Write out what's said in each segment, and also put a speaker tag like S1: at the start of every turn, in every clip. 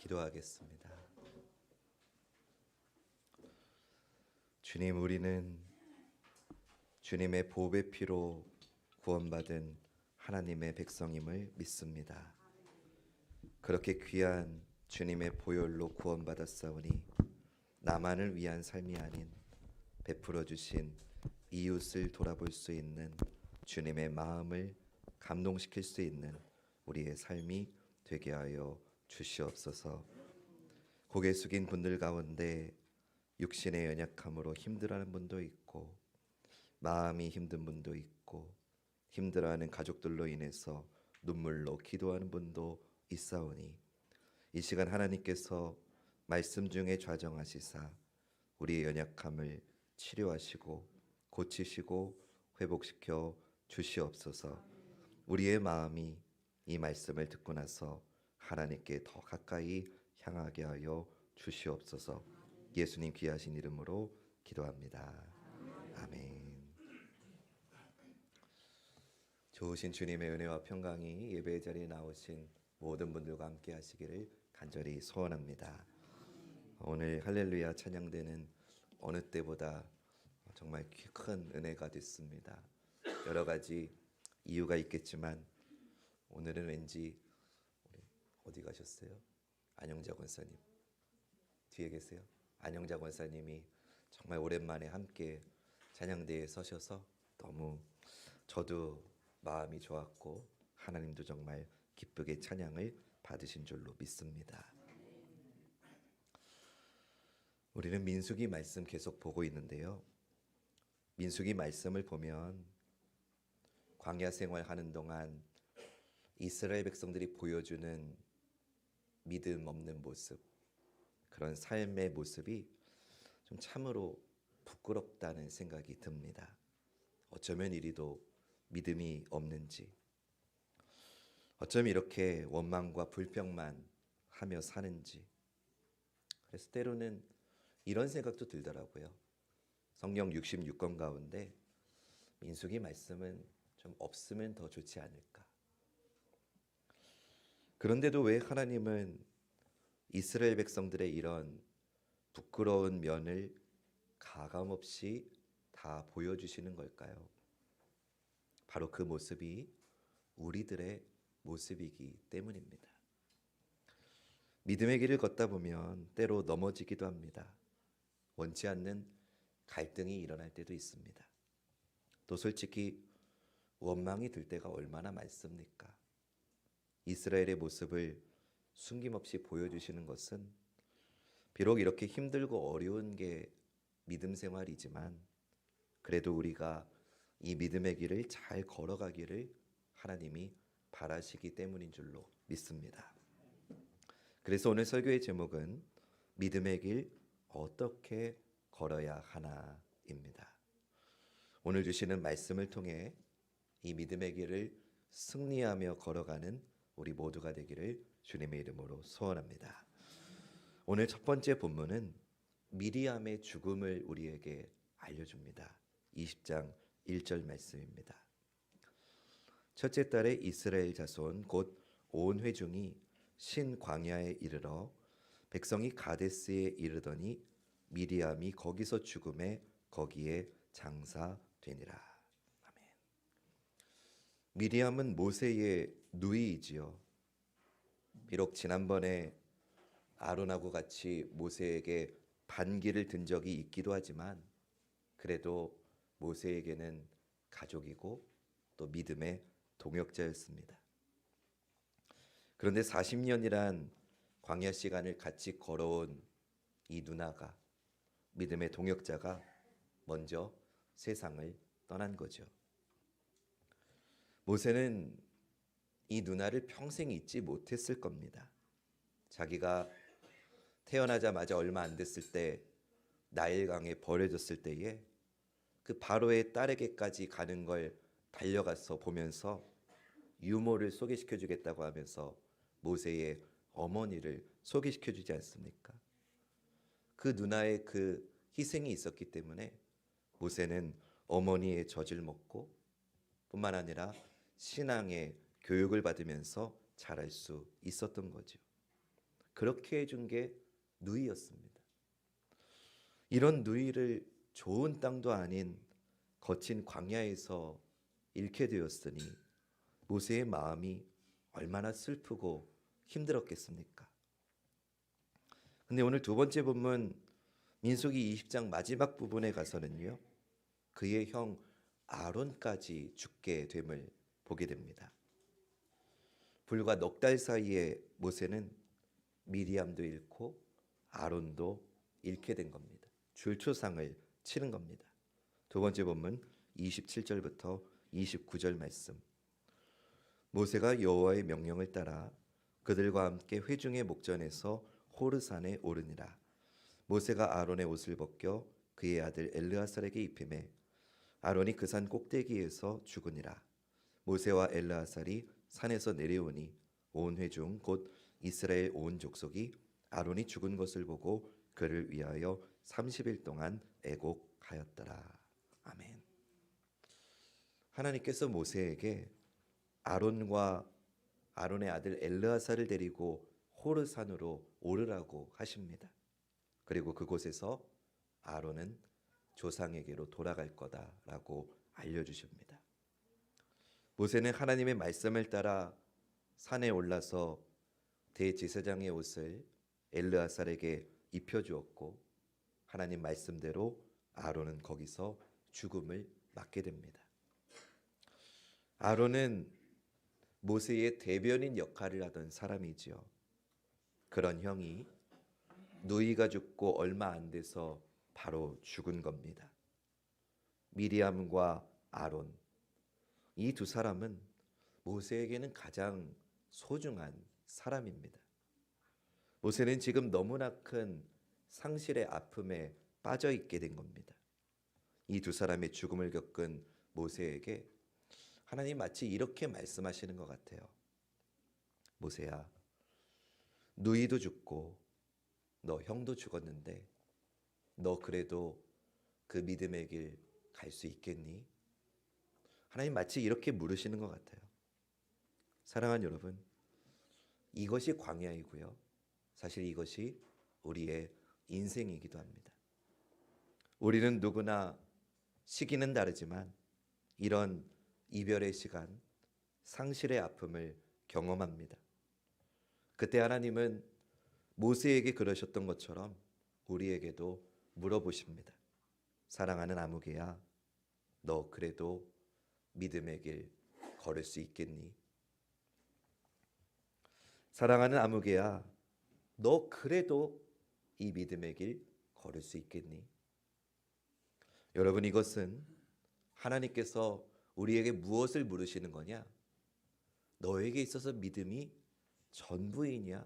S1: 기도하겠습니다. 주님, 우리는 주님의 보배 피로 구원받은 하나님의 백성임을 믿습니다. 그렇게 귀한 주님의 보혈로 구원받았사오니 나만을 위한 삶이 아닌 베풀어 주신 이웃을 돌아볼 수 있는 주님의 마음을 감동시킬 수 있는 우리의 삶이 되게 하여 주시옵소서. 고개 숙인 분들 가운데 육신의 연약함으로 힘들어하는 분도 있고 마음이 힘든 분도 있고 힘들어하는 가족들로 인해서 눈물로 기도하는 분도 있사오니 이 시간 하나님께서 말씀 중에 좌정하시사 우리의 연약함을 치료하시고 고치시고 회복시켜 주시옵소서. 우리의 마음이 이 말씀을 듣고 나서 하나님께 더 가까이 향하게 하여 주시옵소서. 예수님 귀하신 이름으로 기도합니다. 아멘. 좋으신 주님의 은혜와 평강이 예배 자리에 나오신 모든 분들과 함께 하시기를 간절히 소원합니다. 오늘 할렐루야 찬양대는 어느 때보다 정말 큰 은혜가 됐습니다. 여러 가지 이유가 있겠지만 오늘은 왠지 어디 가셨어요? 안영자 권사님 뒤에 계세요? 안영자 권사님이 정말 오랜만에 함께 찬양대에 서셔서 너무 저도 마음이 좋았고 하나님도 정말 기쁘게 찬양을 받으신 줄로 믿습니다. 우리는 민수기 말씀 계속 보고 있는데요. 민수기 말씀을 보면 광야 생활하는 동안 이스라엘 백성들이 보여주는 믿음 없는 모습, 그런 삶의 모습이 좀 참으로 부끄럽다는 생각이 듭니다. 어쩌면 이리도 믿음이 없는지, 어쩌면 이렇게 원망과 불평만 하며 사는지. 그래서 때로는 이런 생각도 들더라고요. 성경 66권 가운데 민수기 말씀은 좀 없으면 더 좋지 않을까. 그런데도 왜 하나님은 이스라엘 백성들의 이런 부끄러운 면을 가감없이 다 보여주시는 걸까요? 바로 그 모습이 우리들의 모습이기 때문입니다. 믿음의 길을 걷다 보면 때로 넘어지기도 합니다. 원치 않는 갈등이 일어날 때도 있습니다. 또 솔직히 원망이 들 때가 얼마나 많습니까? 이스라엘의 모습을 숨김없이 보여주시는 것은 비록 이렇게 힘들고 어려운 게 믿음 생활이지만 그래도 우리가 이 믿음의 길을 잘 걸어가기를 하나님이 바라시기 때문인 줄로 믿습니다. 그래서 오늘 설교의 제목은 믿음의 길 어떻게 걸어야 하나입니다. 오늘 주시는 말씀을 통해 이 믿음의 길을 승리하며 걸어가는 우리 모두가 되기를 주님의 이름으로 소원합니다. 오늘 첫 번째 본문은 미리암의 죽음을 우리에게 알려줍니다. 20장 1절 말씀입니다. 첫째 달에 이스라엘 자손 곧 온 회중이 신 광야에 이르러 백성이 가데스에 이르더니 미리암이 거기서 죽음에 거기에 장사되니라. 아멘. 미리암은 모세의 누이이지요. 비록 지난번에 아론하고 같이 모세에게 반기를 든 적이 있기도 하지만 그래도 모세에게는 가족이고 또 믿음의 동역자였습니다. 그런데 40년이란 광야 시간을 같이 걸어온 이 누나가, 믿음의 동역자가 먼저 세상을 떠난 거죠. 모세는 이 누나를 평생 잊지 못했을 겁니다. 자기가 태어나자마자 얼마 안 됐을 때 나일강에 버려졌을 때에 그 바로의 딸에게까지 가는 걸 달려가서 보면서 유모를 소개시켜 주겠다고 하면서 모세의 어머니를 소개시켜 주지 않습니까? 그 누나의 그 희생이 있었기 때문에 모세는 어머니의 젖을 먹고 뿐만 아니라 신앙의 교육을 받으면서 자랄 수 있었던 거죠. 그렇게 해준 게 누이였습니다. 이런 누이를 좋은 땅도 아닌 거친 광야에서 잃게 되었으니 모세의 마음이 얼마나 슬프고 힘들었겠습니까? 근데 오늘 두 번째 본문 민수기 20장 마지막 부분에 가서는요, 그의 형 아론까지 죽게 됨을 보게 됩니다. 불과 넉 달 사이에 모세는 미리암도 잃고 아론도 잃게 된 겁니다. 줄초상을 치른 겁니다. 두 번째 본문 27절부터 29절 말씀. 모세가 여호와의 명령을 따라 그들과 함께 회중의 목전에서 호르산에 오르니라. 모세가 아론의 옷을 벗겨 그의 아들 엘르아살에게 입히매 아론이 그 산 꼭대기에서 죽으니라. 모세와 엘르아살이 산에서 내려오니 온 회중 곧 이스라엘 온 족속이 아론이 죽은 것을 보고 그를 위하여 30일 동안 애곡하였더라. 아멘. 하나님께서 모세에게 아론과 아론의 아들 엘르아살을 데리고 호르산으로 오르라고 하십니다. 그리고 그곳에서 아론은 조상에게로 돌아갈 거다라고 알려주십니다. 모세는 하나님의 말씀을 따라 산에 올라서 대제사장의 옷을 엘르아살에게 입혀주었고 하나님 말씀대로 아론은 거기서 죽음을 맞게 됩니다. 아론은 모세의 대변인 역할을 하던 사람이지요. 그런 형이 누이가 죽고 얼마 안 돼서 바로 죽은 겁니다. 미리암과 아론, 이 두 사람은 모세에게는 가장 소중한 사람입니다. 모세는 지금 너무나 큰 상실의 아픔에 빠져 있게 된 겁니다. 이 두 사람의 죽음을 겪은 모세에게 하나님 마치 이렇게 말씀하시는 것 같아요. 모세야, 누이도 죽고 너 형도 죽었는데 너 그래도 그 믿음의 길 갈 수 있겠니? 하나님 마치 이렇게 물으시는 것 같아요. 사랑하는 여러분, 이것이 광야이고요. 사실 이것이 우리의 인생이기도 합니다. 우리는 누구나 시기는 다르지만 이런 이별의 시간, 상실의 아픔을 경험합니다. 그때 하나님은 모세에게 그러셨던 것처럼 우리에게도 물어보십니다. 사랑하는 아무개야, 너 그래도 믿음의 길 걸을 수 있겠니? 사랑하는 아무개야, 너 그래도 이 믿음의 길 걸을 수 있겠니? 여러분, 이것은 하나님께서 우리에게 무엇을 물으시는 거냐? 너에게 있어서 믿음이 전부이냐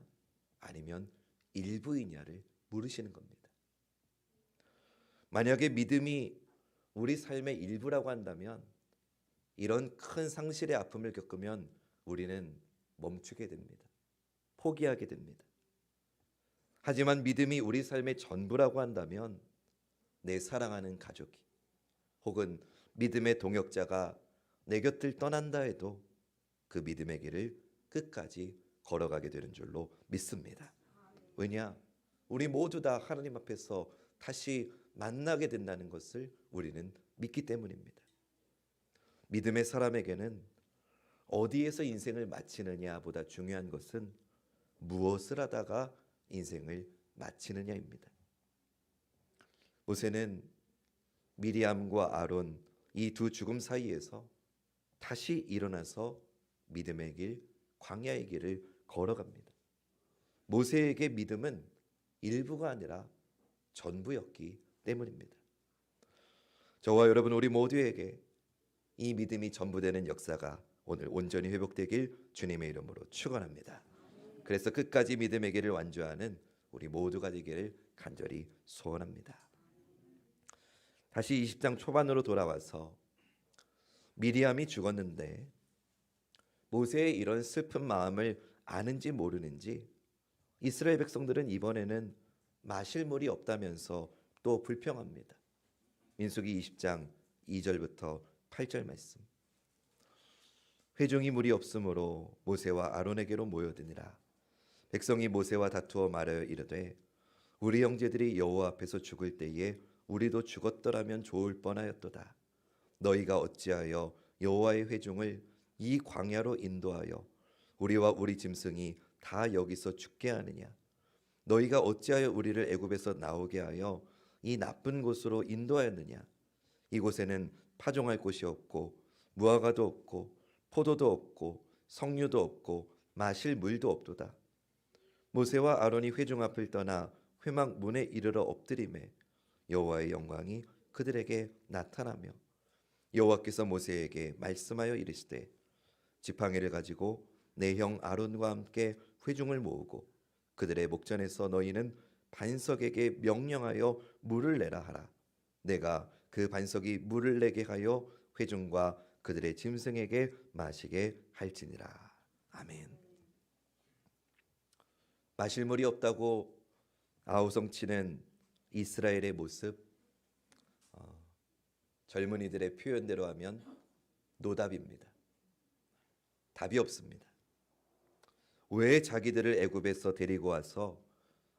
S1: 아니면 일부이냐를 물으시는 겁니다. 만약에 믿음이 우리 삶의 일부라고 한다면 이런 큰 상실의 아픔을 겪으면 우리는 멈추게 됩니다. 포기하게 됩니다. 하지만 믿음이 우리 삶의 전부라고 한다면 내 사랑하는 가족이 혹은 믿음의 동역자가 내 곁을 떠난다 해도 그 믿음의 길을 끝까지 걸어가게 되는 줄로 믿습니다. 왜냐? 우리 모두 다 하나님 앞에서 다시 만나게 된다는 것을 우리는 믿기 때문입니다. 믿음의 사람에게는 어디에서 인생을 마치느냐보다 중요한 것은 무엇을 하다가 인생을 마치느냐입니다. 모세는 미리암과 아론 이 두 죽음 사이에서 다시 일어나서 믿음의 길, 광야의 길을 걸어갑니다. 모세에게 믿음은 일부가 아니라 전부였기 때문입니다. 저와 여러분, 우리 모두에게 이 믿음이 전부되는 역사가 오늘 온전히 회복되길 주님의 이름으로 축원합니다. 그래서 끝까지 믿음의 길을 완주하는 우리 모두가 되기를 간절히 소원합니다. 다시 20장 초반으로 돌아와서 미리암이 죽었는데 모세의 이런 슬픈 마음을 아는지 모르는지 이스라엘 백성들은 이번에는 마실 물이 없다면서 또 불평합니다. 민수기 20장 2절부터 8절 말씀. 회중이 물이 없으므로 모세와 아론에게로 모여드니라. 백성이 모세와 다투어 말하여 이르되 우리 형제들이 여호와 앞에서 죽을 때에 우리도 죽었더라면 좋을 뻔하였도다. 너희가 어찌하여 여호와의 회중을 이 광야로 인도하여 우리와 우리 짐승이 다 여기서 죽게 하느냐? 너희가 어찌하여 우리를 애굽에서 나오게 하여 이 나쁜 곳으로 인도하였느냐? 이곳에는 파종할 곳이 없고 무화과도 없고 포도도 없고 석류도 없고 마실 물도 없도다. 모세와 아론이 회중 앞을 떠나 회막 문에 이르러 엎드리매 여호와의 영광이 그들에게 나타나며 여호와께서 모세에게 말씀하여 이르시되 지팡이를 가지고 내 형 아론과 함께 회중을 모으고 그들의 목전에서 너희는 반석에게 명령하여 물을 내라 하라. 내가 그 반석이 물을 내게 하여 회중과 그들의 짐승에게 마시게 할지니라. 아멘. 마실 물이 없다고 아우성치는 이스라엘의 모습, 젊은이들의 표현대로 하면 노답입니다. 답이 없습니다. 왜 자기들을 애굽에서 데리고 와서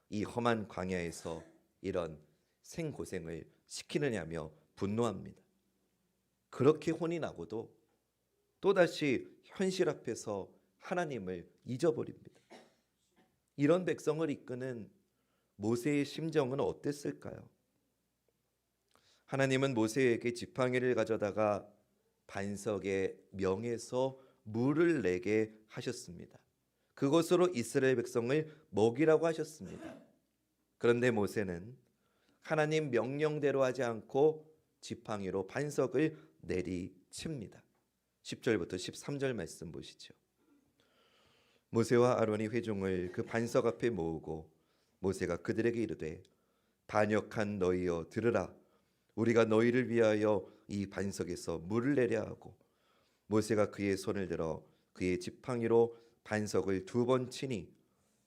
S1: 이 험한 광야에서 이런 생고생을 시키느냐며 분노합니다. 그렇게 혼이 나고도 또다시 현실 앞에서 하나님을 잊어버립니다. 이런 백성을 이끄는 모세의 심정은 어땠을까요? 하나님은 모세에게 지팡이를 가져다가 반석의 명에서 물을 내게 하셨습니다. 그것으로 이스라엘 백성을 먹이라고 하셨습니다. 그런데 모세는 하나님 명령대로 하지 않고 지팡이로 반석을 내리칩니다. 10절부터 13절 말씀 보시죠. 모세와 아론이 회중을 그 반석 앞에 모으고 모세가 그들에게 이르되 반역한 너희여 들으라. 우리가 너희를 위하여 이 반석에서 물을 내려 하고 모세가 그의 손을 들어 그의 지팡이로 반석을 2번 치니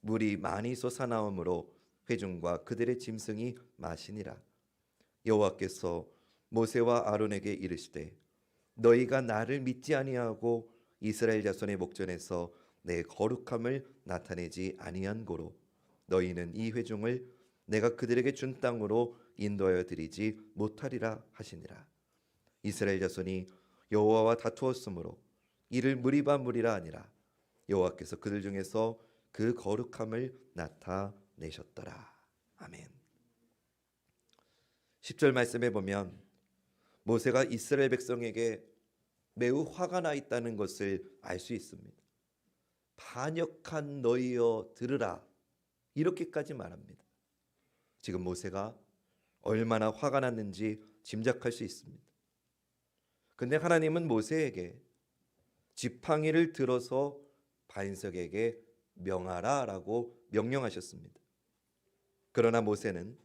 S1: 물이 많이 솟아나오므로 회중과 그들의 짐승이 마시니라. 여호와께서 모세와 아론에게 이르시되 너희가 나를 믿지 아니하고 이스라엘 자손의 목전에서 내 거룩함을 나타내지 아니한 고로 너희는 이 회중을 내가 그들에게 준 땅으로 인도하여 드리지 못하리라 하시니라. 이스라엘 자손이 여호와와 다투었으므로 이를 무리바 아니라 여호와께서 그들 중에서 그 거룩함을 나타내셨더라. 아멘. 10절 말씀에 보면 모세가 이스라엘 백성에게 매우 화가 나 있다는 것을 알 수 있습니다. 반역한 너희여 들으라, 이렇게까지 말합니다. 지금 모세가 얼마나 화가 났는지 짐작할 수 있습니다. 근데 하나님은 모세에게 지팡이를 들어서 반석에게 명하라라고 명령하셨습니다. 그러나 모세는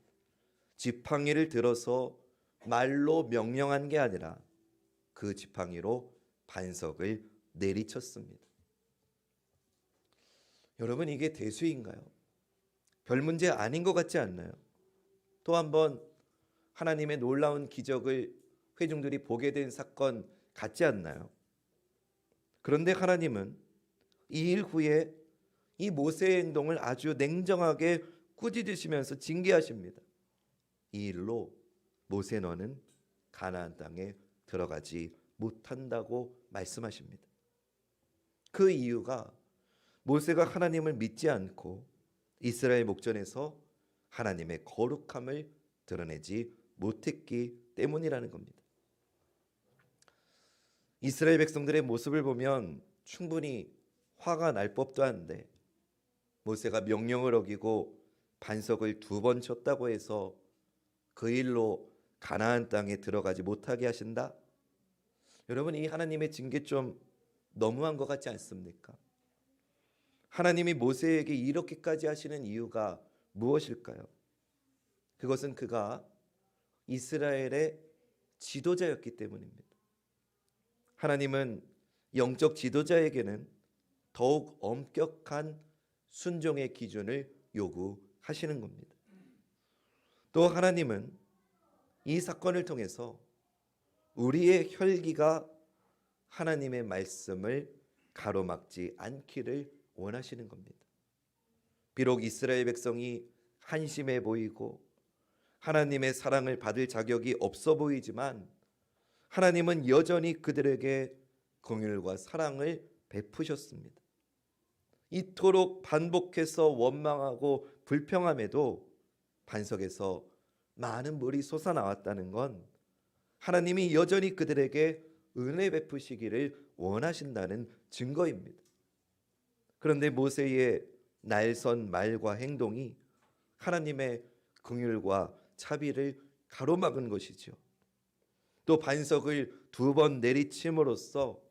S1: 지팡이를 들어서 말로 명령한 게 아니라 그 지팡이로 반석을 내리쳤습니다. 여러분, 이게 대수인가요? 별 문제 아닌 것 같지 않나요? 또 한번 하나님의 놀라운 기적을 회중들이 보게 된 사건 같지 않나요? 그런데 하나님은 이 일 후에 이 모세의 행동을 아주 냉정하게 꾸짖으시면서 징계하십니다. 이 일로 모세 너는 가나안 땅에 들어가지 못한다고 말씀하십니다. 그 이유가 모세가 하나님을 믿지 않고 이스라엘 목전에서 하나님의 거룩함을 드러내지 못했기 때문이라는 겁니다. 이스라엘 백성들의 모습을 보면 충분히 화가 날 법도 한데 모세가 명령을 어기고 반석을 2번 쳤다고 해서 그 일로 가나안 땅에 들어가지 못하게 하신다? 여러분, 이 하나님의 징계 좀 너무한 것 같지 않습니까? 하나님이 모세에게 이렇게까지 하시는 이유가 무엇일까요? 그것은 그가 이스라엘의 지도자였기 때문입니다. 하나님은 영적 지도자에게는 더욱 엄격한 순종의 기준을 요구하시는 겁니다. 또 하나님은 이 사건을 통해서 우리의 혈기가 하나님의 말씀을 가로막지 않기를 원하시는 겁니다. 비록 이스라엘 백성이 한심해 보이고 하나님의 사랑을 받을 자격이 없어 보이지만 하나님은 여전히 그들에게 긍휼과 사랑을 베푸셨습니다. 이토록 반복해서 원망하고 불평함에도 반석에서 많은 물이 솟아나왔다는 건 하나님이 여전히 그들에게 은혜 베푸시기를 원하신다는 증거입니다. 그런데 모세의 날선 말과 행동이 하나님의 긍휼과 자비를 가로막은 것이죠. 또 반석을 2번 내리침으로써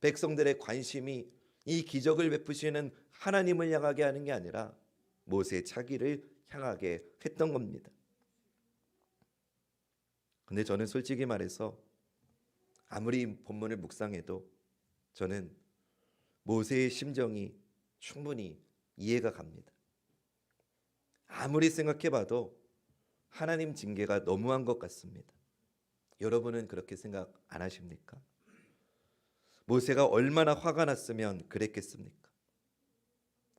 S1: 백성들의 관심이 이 기적을 베푸시는 하나님을 향하게 하는 게 아니라 모세 자기를 향하게 했던 겁니다. 근데 저는 솔직히 말해서 아무리 본문을 묵상해도 저는 모세의 심정이 충분히 이해가 갑니다. 아무리 생각해봐도 하나님 징계가 너무한 것 같습니다. 여러분은 그렇게 생각 안 하십니까? 모세가 얼마나 화가 났으면 그랬겠습니까?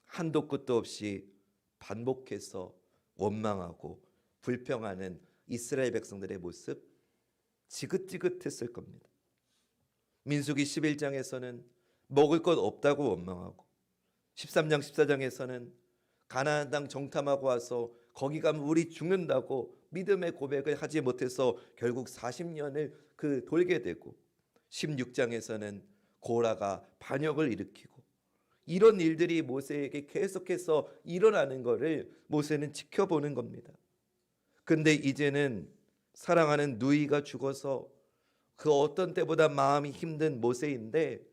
S1: 한도 끝도 없이 반복해서 원망하고 불평하는 이스라엘 백성들의 모습 지긋지긋했을 겁니다. 민수기 11장에서는 먹을 것 없다고 원망하고 13장 14장에서는 가나안 땅 정탐하고 와서 거기 가면 우리 죽는다고 믿음의 고백을 하지 못해서 결국 40년을 돌게 되고 16장에서는 고라가 반역을 일으키고 이런 일들이 모세에게 계속해서 일어나는 것을 모세는 지켜보는 겁니다. 근데 이제는 사랑하는 누이가 죽어서 그 어떤 때보다 마음이 힘든 모세인데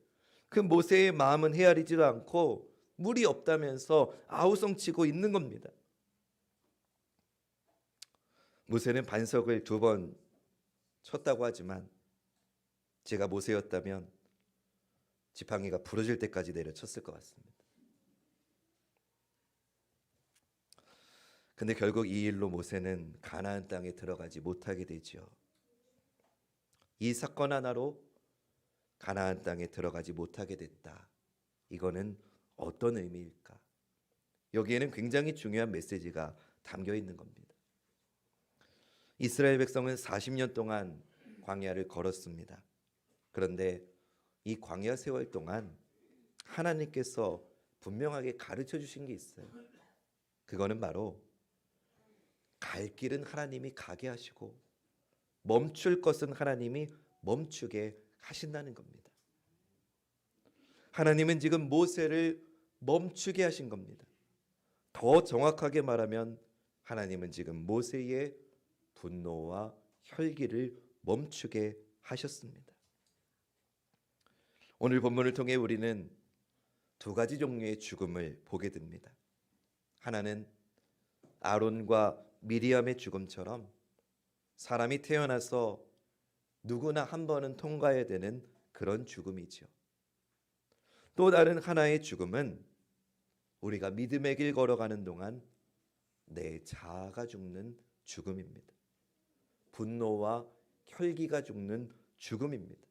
S1: 그 모세의 마음은 헤아리지도 않고 물이 없다면서 아우성치고 있는 겁니다. 모세는 반석을 2번 쳤다고 하지만 제가 모세였다면 지팡이가 부러질 때까지 내려쳤을 것 같습니다. 근데 결국 이 일로 모세는 가나안 땅에 들어가지 못하게 되죠. 이 사건 하나로 가나안 땅에 들어가지 못하게 됐다. 이거는 어떤 의미일까? 여기에는 굉장히 중요한 메시지가 담겨 있는 겁니다. 이스라엘 백성은 40년 동안 광야를 걸었습니다. 그런데 이 광야 세월 동안 하나님께서 분명하게 가르쳐 주신 게 있어요. 그거는 바로 갈 길은 하나님이 가게 하시고 멈출 것은 하나님이 멈추게 하신다는 겁니다. 하나님은 지금 모세를 멈추게 하신 겁니다. 더 정확하게 말하면 하나님은 지금 모세의 분노와 혈기를 멈추게 하셨습니다. 오늘 본문을 통해 우리는 2가지 종류의 죽음을 보게 됩니다. 하나는 아론과 미리암의 죽음처럼 사람이 태어나서 누구나 한 번은 통과해야 되는 그런 죽음이죠. 또 다른 하나의 죽음은 우리가 믿음의 길 걸어가는 동안 내 자아가 죽는 죽음입니다. 분노와 혈기가 죽는 죽음입니다.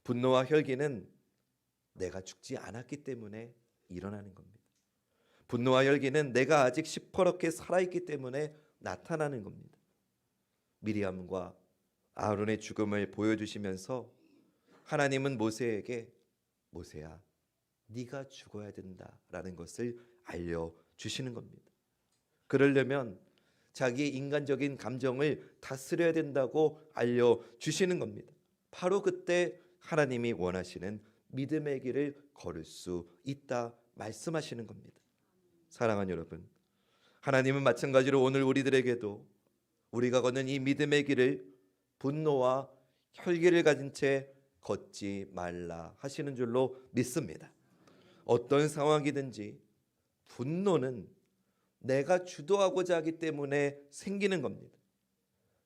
S1: 분노와 혈기는 내가 죽지 않았기 때문에 일어나는 겁니다. 분노와 혈기는 내가 아직 시퍼렇게 살아있기 때문에 나타나는 겁니다. 미리암과 아론의 죽음을 보여주시면서 하나님은 모세에게 모세야, 네가 죽어야 된다라는 것을 알려주시는 겁니다. 그러려면 자기의 인간적인 감정을 다스려야 된다고 알려주시는 겁니다. 바로 그때 하나님이 원하시는 믿음의 길을 걸을 수 있다 말씀하시는 겁니다. 사랑하는 여러분, 하나님은 마찬가지로 오늘 우리들에게도 우리가 걷는 이 믿음의 길을 분노와 혈기를 가진 채 걷지 말라 하시는 줄로 믿습니다. 어떤 상황이든지 분노는 내가 주도하고자 하기 때문에 생기는 겁니다.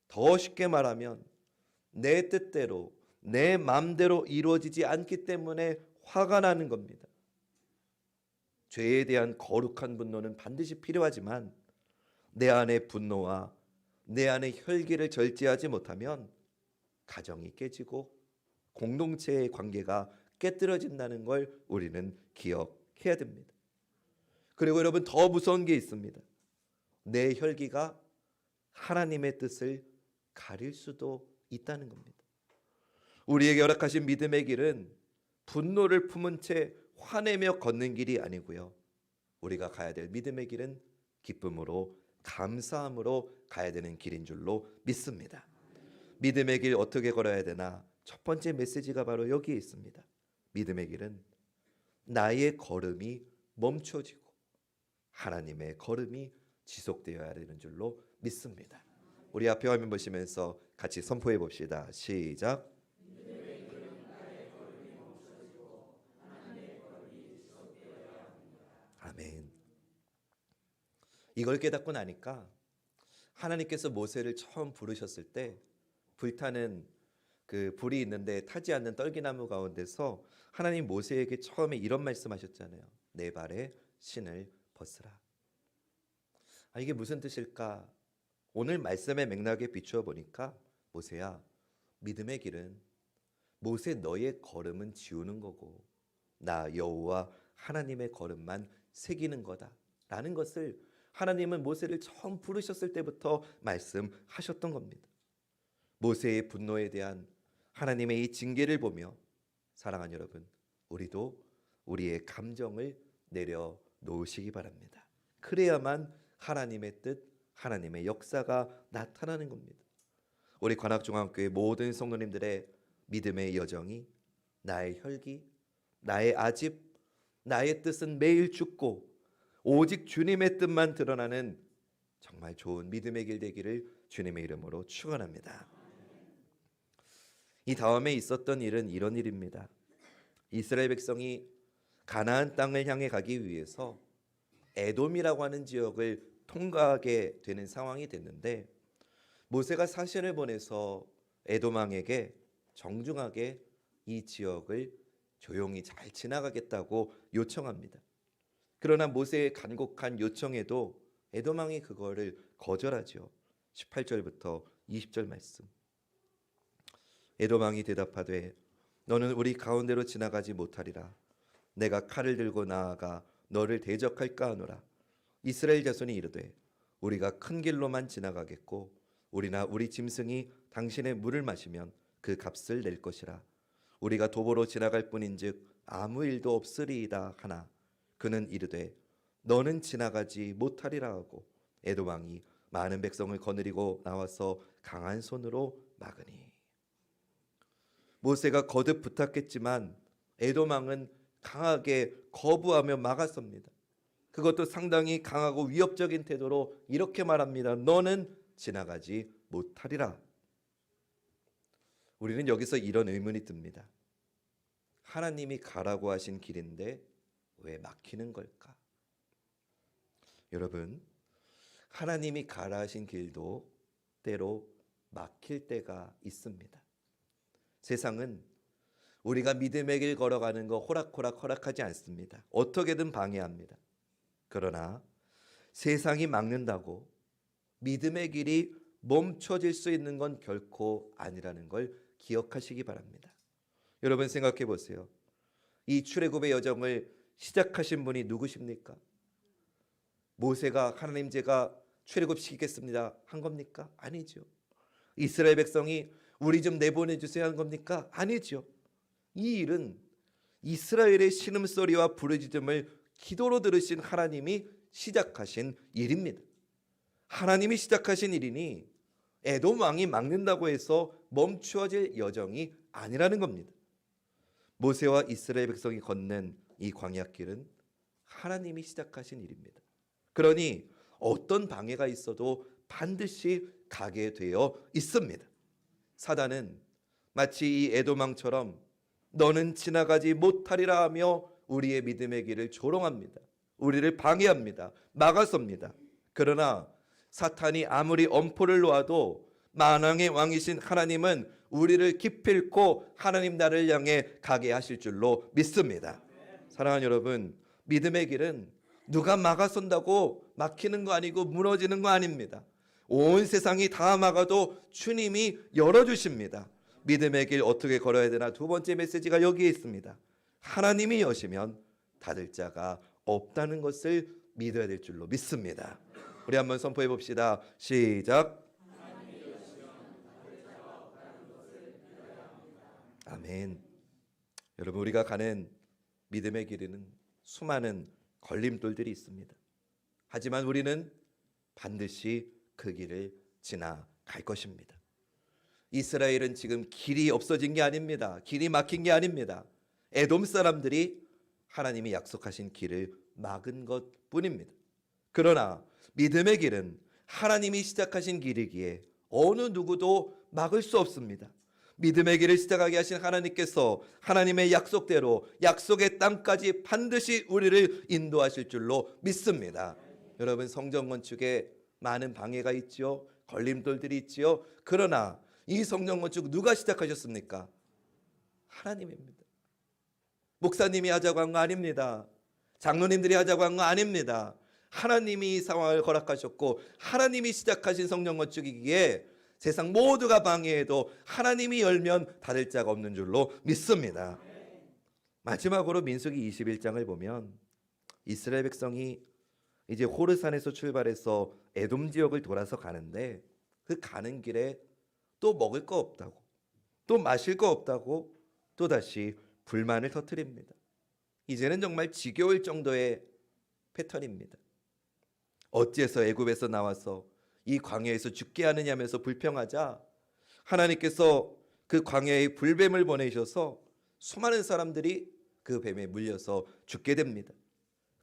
S1: 더 쉽게 말하면 내 뜻대로 내 마음대로 이루어지지 않기 때문에 화가 나는 겁니다. 죄에 대한 거룩한 분노는 반드시 필요하지만 내 안의 분노와 내 안의 혈기를 절제하지 못하면 가정이 깨지고 공동체의 관계가 깨뜨려진다는 걸 우리는 기억해야 됩니다. 그리고 여러분 더 무서운 게 있습니다. 내 혈기가 하나님의 뜻을 가릴 수도 있다는 겁니다. 우리에게 허락하신 믿음의 길은 분노를 품은 채 화내며 걷는 길이 아니고요. 우리가 가야 될 믿음의 길은 기쁨으로 감사함으로 가야 되는 길인 줄로 믿습니다. 믿음의 길 어떻게 걸어야 되나? 첫 번째 메시지가 바로 여기에 있습니다. 믿음의 길은 나의 걸음이 멈춰지고 하나님의 걸음이 지속되어야 되는 줄로 믿습니다. 우리 앞에 화면 보시면서 같이 선포해 봅시다. 시작. 아멘. 이걸 깨닫고 나니까 하나님께서 모세를 처음 부르셨을 때 불타는 그 불이 있는데 타지 않는 떨기나무 가운데서 하나님 모세에게 처음에 이런 말씀하셨잖아요. 내 발에 신을 벗으라. 이게 무슨 뜻일까? 오늘 말씀의 맥락에 비추어 보니까 모세야, 믿음의 길은 모세 너의 걸음은 지우는 거고 나 여호와 하나님의 걸음만 새기는 거다라는 것을 하나님은 모세를 처음 부르셨을 때부터 말씀하셨던 겁니다. 모세의 분노에 대한 하나님의 이 징계를 보며 사랑하는 여러분, 우리도 우리의 감정을 내려놓으시기 바랍니다. 그래야만 하나님의 뜻, 하나님의 역사가 나타나는 겁니다. 우리 관악중앙교회 모든 성도님들의 믿음의 여정이 나의 혈기, 나의 아집, 나의 뜻은 매일 죽고 오직 주님의 뜻만 드러나는 정말 좋은 믿음의 길 되기를 주님의 이름으로 축원합니다. 이 다음에 있었던 일은 이런 일입니다. 이스라엘 백성이 가나안 땅을 향해 가기 위해서 에돔이라고 하는 지역을 통과하게 되는 상황이 됐는데 모세가 사신을 보내서 에돔 왕에게 정중하게 이 지역을 조용히 잘 지나가겠다고 요청합니다. 그러나 모세의 간곡한 요청에도 에돔 왕이 그거를 거절하죠. 18절부터 20절 말씀. 에돔 왕이 대답하되 너는 우리 가운데로 지나가지 못하리라. 내가 칼을 들고 나아가 너를 대적할까 하노라. 이스라엘 자손이 이르되 우리가 큰 길로만 지나가겠고 우리나 우리 짐승이 당신의 물을 마시면 그 값을 낼 것이라. 우리가 도보로 지나갈 뿐인즉 아무 일도 없으리이다 하나 그는 이르되 너는 지나가지 못하리라 하고 에돔 왕이 많은 백성을 거느리고 나와서 강한 손으로 막으니. 모세가 거듭 부탁했지만 에돔 왕은 강하게 거부하며 막았습니다. 그것도 상당히 강하고 위협적인 태도로 이렇게 말합니다. 너는 지나가지 못하리라. 우리는 여기서 이런 의문이 듭니다. 하나님이 가라고 하신 길인데 왜 막히는 걸까? 여러분, 하나님이 가라 하신 길도 때로 막힐 때가 있습니다. 세상은 우리가 믿음의 길 걸어가는 거 호락호락 허락하지 않습니다. 어떻게든 방해합니다. 그러나 세상이 막는다고 믿음의 길이 멈춰질 수 있는 건 결코 아니라는 걸 기억하시기 바랍니다. 여러분 생각해 보세요. 이 출애굽의 여정을 시작하신 분이 누구십니까? 모세가 하나님 제가 출애굽시키겠습니다 한 겁니까? 아니죠. 이스라엘 백성이 우리 좀 내보내 주세요 한 겁니까? 아니죠. 이 일은 이스라엘의 신음소리와 부르짖음을 기도로 들으신 하나님이 시작하신 일입니다. 하나님이 시작하신 일이니 에돔 왕이 막는다고 해서 멈추어질 여정이 아니라는 겁니다. 모세와 이스라엘 백성이 걷는 이 광야길은 하나님이 시작하신 일입니다. 그러니 어떤 방해가 있어도 반드시 가게 되어 있습니다. 사단은 마치 이 에돔 왕처럼 너는 지나가지 못하리라 하며 우리의 믿음의 길을 조롱합니다. 우리를 방해합니다. 막아섭니다. 그러나 사탄이 아무리 엄포를 놓아도 만왕의 왕이신 하나님은 우리를 기필코 하나님 나라를 향해 가게 하실 줄로 믿습니다. 사랑하는 여러분, 믿음의 길은 누가 막아선다고 막히는 거 아니고 무너지는 거 아닙니다. 온 세상이 다 막아도 주님이 열어주십니다. 믿음의 길 어떻게 걸어야 되나? 두 번째 메시지가 여기에 있습니다. 하나님이 여시면 닫을 자가 없다는 것을 믿어야 될 줄로 믿습니다. 우리 한번 선포해 봅시다. 시작. 아멘. 여러분, 우리가 가는 믿음의 길에는 수많은 걸림돌들이 있습니다. 하지만 우리는 반드시 그 길을 지나갈 것입니다. 이스라엘은 지금 길이 없어진 게 아닙니다. 길이 막힌 게 아닙니다. 에돔 사람들이 하나님이 약속하신 길을 막은 것뿐입니다. 그러나 믿음의 길은 하나님이 시작하신 길이기에 어느 누구도 막을 수 없습니다. 믿음의 길을 시작하게 하신 하나님께서 하나님의 약속대로 약속의 땅까지 반드시 우리를 인도하실 줄로 믿습니다. 여러분, 성전 건축에 많은 방해가 있지요. 걸림돌들이 있지요. 그러나 이 성전 건축 누가 시작하셨습니까? 하나님입니다. 목사님이 하자고 한 거 아닙니다. 장로님들이 하자고 한 거 아닙니다. 하나님이 이 상황을 허락하셨고 하나님이 시작하신 성전 건축이기에 세상 모두가 방해해도 하나님이 열면 닫을 자가 없는 줄로 믿습니다. 마지막으로 민수기 21장을 보면 이스라엘 백성이 이제 호르산에서 출발해서 에돔 지역을 돌아서 가는데 그 가는 길에 또 먹을 거 없다고, 또 마실 거 없다고 또다시 불만을 터뜨립니다. 이제는 정말 지겨울 정도의 패턴입니다. 어째서 애굽에서 나와서 이 광야에서 죽게 하느냐면서 불평하자 하나님께서 그 광야에 불뱀을 보내셔서 수많은 사람들이 그 뱀에 물려서 죽게 됩니다.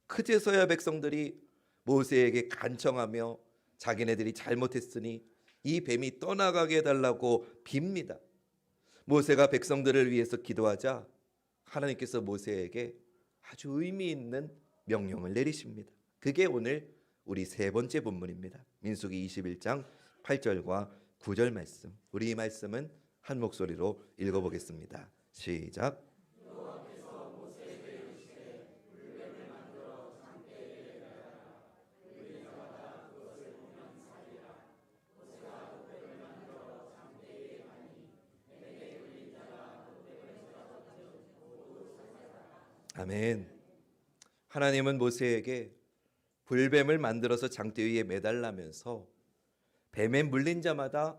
S1: 그제서야 백성들이 모세에게 간청하며 자기네들이 잘못했으니 이 뱀이 떠나가게 해달라고 빕니다. 모세가 백성들을 위해서 기도하자 하나님께서 모세에게 아주 의미 있는 명령을 내리십니다. 그게 오늘 우리 세 번째 본문입니다. 민수기 21장 8절과 9절 말씀. 우리 이 말씀은 한 목소리로 읽어보겠습니다. 시작. 아멘. 하나님은 모세에게 불뱀을 만들어서 장대 위에 매달라면서 뱀에 물린 자마다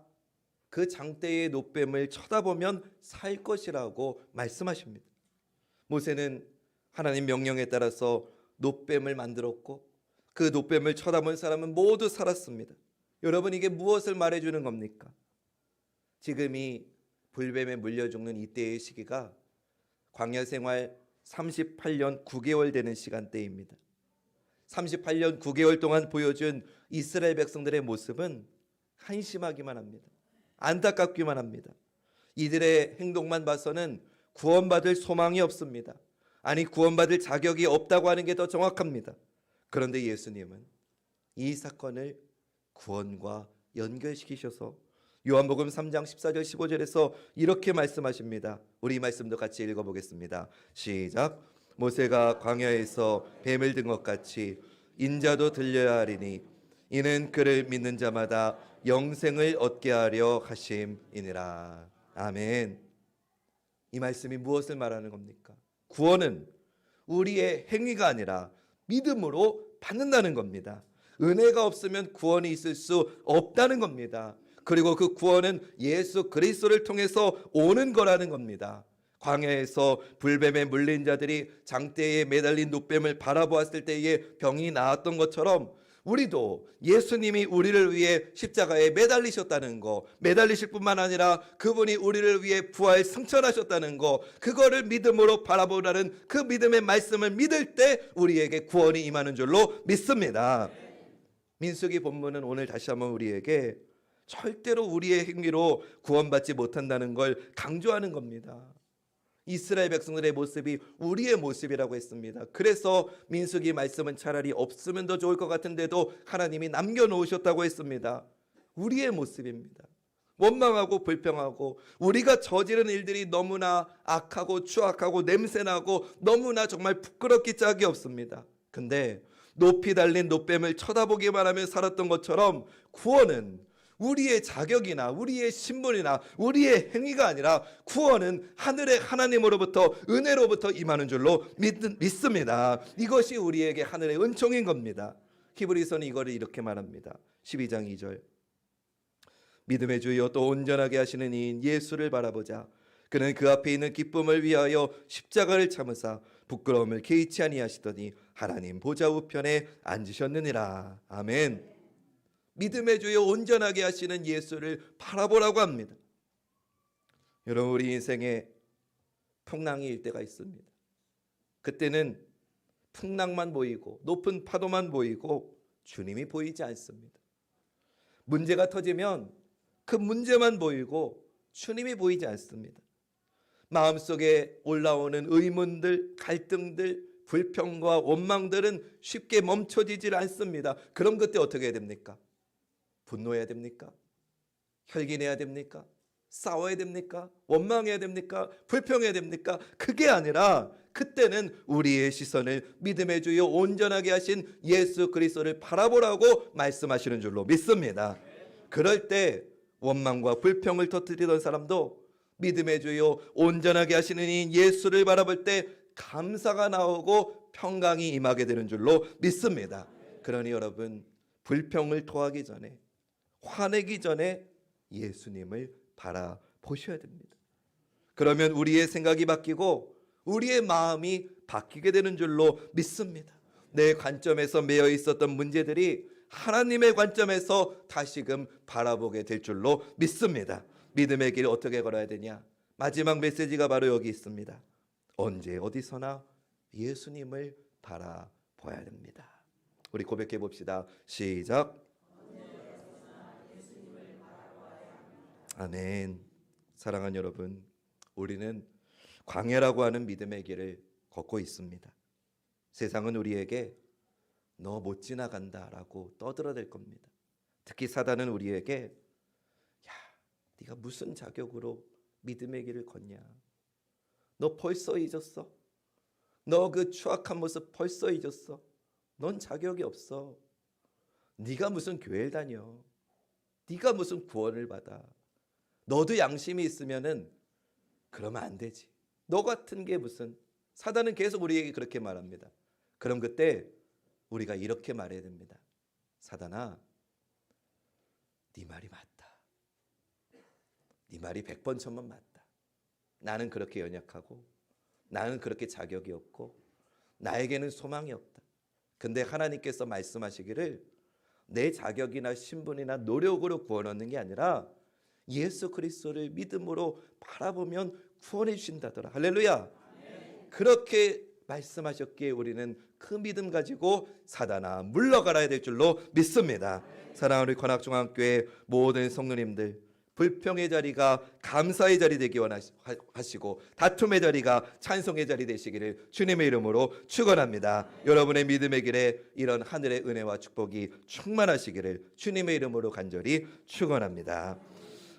S1: 그 장대의 노뱀을 쳐다보면 살 것이라고 말씀하십니다. 모세는 하나님 명령에 따라서 노뱀을 만들었고 그 노뱀을 쳐다본 사람은 모두 살았습니다. 여러분, 이게 무엇을 말해주는 겁니까? 지금 이 불뱀에 물려 죽는 이때의 시기가 광야 생활 38년 9개월 되는 시간대입니다. 38년 9개월 동안 보여준 이스라엘 백성들의 모습은 한심하기만 합니다. 안타깝기만 합니다. 이들의 행동만 봐서는 구원받을 소망이 없습니다. 아니, 구원받을 자격이 없다고 하는 게 더 정확합니다. 그런데 예수님은 이 사건을 구원과 연결시키셔서 요한복음 3장 14절 15절에서 이렇게 말씀하십니다. 우리 이 말씀도 같이 읽어보겠습니다. 시작. 모세가 광야에서 뱀을 든 것 같이 인자도 들려야 하리니 이는 그를 믿는 자마다 영생을 얻게 하려 하심이니라. 아멘. 이 말씀이 무엇을 말하는 겁니까? 구원은 우리의 행위가 아니라 믿음으로 받는다는 겁니다. 은혜가 없으면 구원이 있을 수 없다는 겁니다. 그리고 그 구원은 예수 그리스도를 통해서 오는 거라는 겁니다. 광야에서 불뱀에 물린 자들이 장대에 매달린 노뱀을 바라보았을 때에 병이 나았던 것처럼 우리도 예수님이 우리를 위해 십자가에 매달리셨다는 거, 매달리실 뿐만 아니라 그분이 우리를 위해 부활 승천하셨다는 거, 그거를 믿음으로 바라보라는 그 믿음의 말씀을 믿을 때 우리에게 구원이 임하는 줄로 믿습니다. 민수기 본문은 오늘 다시 한번 우리에게 절대로 우리의 행위로 구원받지 못한다는 걸 강조하는 겁니다. 이스라엘 백성들의 모습이 우리의 모습이라고 했습니다. 그래서 민수기 말씀은 차라리 없으면 더 좋을 것 같은데도 하나님이 남겨놓으셨다고 했습니다. 우리의 모습입니다. 원망하고 불평하고 우리가 저지른 일들이 너무나 악하고 추악하고 냄새나고 너무나 정말 부끄럽기 짝이 없습니다. 근데 높이 달린 노뱀을 쳐다보기만 하며 살았던 것처럼 구원은 우리의 자격이나 우리의 신분이나 우리의 행위가 아니라 구원은 하늘의 하나님으로부터 은혜로부터 임하는 줄로 믿습니다. 이것이 우리에게 하늘의 은총인 겁니다. 히브리서는 이거를 이렇게 말합니다. 12장 2절. 믿음의 주여 또 온전하게 하시는 이인 예수를 바라보자. 그는 그 앞에 있는 기쁨을 위하여 십자가를 참으사 부끄러움을 개의치 아니하시더니 하나님 보좌 우편에 앉으셨느니라. 아멘. 믿음의 주여 온전하게 하시는 예수를 바라보라고 합니다. 여러분, 우리 인생에 풍랑이 일 때가 있습니다. 그때는 풍랑만 보이고 높은 파도만 보이고 주님이 보이지 않습니다. 문제가 터지면 그 문제만 보이고 주님이 보이지 않습니다. 마음속에 올라오는 의문들, 갈등들, 불평과 원망들은 쉽게 멈춰지질 않습니다. 그럼 그때 어떻게 해야 됩니까? 분노해야 됩니까? 혈기내야 됩니까? 싸워야 됩니까? 원망해야 됩니까? 불평해야 됩니까? 그게 아니라 그때는 우리의 시선을 믿음의 주여 온전하게 하신 예수 그리스도를 바라보라고 말씀하시는 줄로 믿습니다. 그럴 때 원망과 불평을 터뜨리던 사람도 믿음의 주여 온전하게 하시는 이 예수를 바라볼 때 감사가 나오고 평강이 임하게 되는 줄로 믿습니다. 그러니 여러분, 불평을 토하기 전에, 화내기 전에 예수님을 바라보셔야 됩니다. 그러면 우리의 생각이 바뀌고 우리의 마음이 바뀌게 되는 줄로 믿습니다. 내 관점에서 매여 있었던 문제들이 하나님의 관점에서 다시금 바라보게 될 줄로 믿습니다. 믿음의 길 어떻게 걸어야 되냐? 마지막 메시지가 바로 여기 있습니다. 언제 어디서나 예수님을 바라봐야 됩니다. 우리 고백해 봅시다. 시작. 아멘. 사랑하는 여러분, 우리는 광야라고 하는 믿음의 길을 걷고 있습니다. 세상은 우리에게 너 못 지나간다라고 떠들어댈 겁니다. 특히 사단은 우리에게 야, 네가 무슨 자격으로 믿음의 길을 걷냐? 너 벌써 잊었어? 너 그 추악한 모습 벌써 잊었어? 넌 자격이 없어. 네가 무슨 교회를 다녀? 네가 무슨 구원을 받아? 너도 양심이 있으면은 그러면 안 되지. 너 같은 게 무슨. 사단은 계속 우리에게 그렇게 말합니다. 그럼 그때 우리가 이렇게 말해야 됩니다. 사단아, 네 말이 맞다. 네 말이 100번 1000번 맞다. 나는 그렇게 연약하고 나는 그렇게 자격이 없고 나에게는 소망이 없다. 근데 하나님께서 말씀하시기를 내 자격이나 신분이나 노력으로 구원 얻는 게 아니라 예수 그리스도를 믿음으로 바라보면 구원해 주신다더라. 할렐루야. 그렇게 말씀하셨기에 우리는 그 믿음 가지고 사단아 물러가야 될 줄로 믿습니다. 사랑하는 우리 관악중앙교회 모든 성도님들, 불평의 자리가 감사의 자리 되기 원하시고 다툼의 자리가 찬송의 자리 되시기를 주님의 이름으로 축원합니다. 여러분의 믿음의 길에 이런 하늘의 은혜와 축복이 충만하시기를 주님의 이름으로 간절히 축원합니다.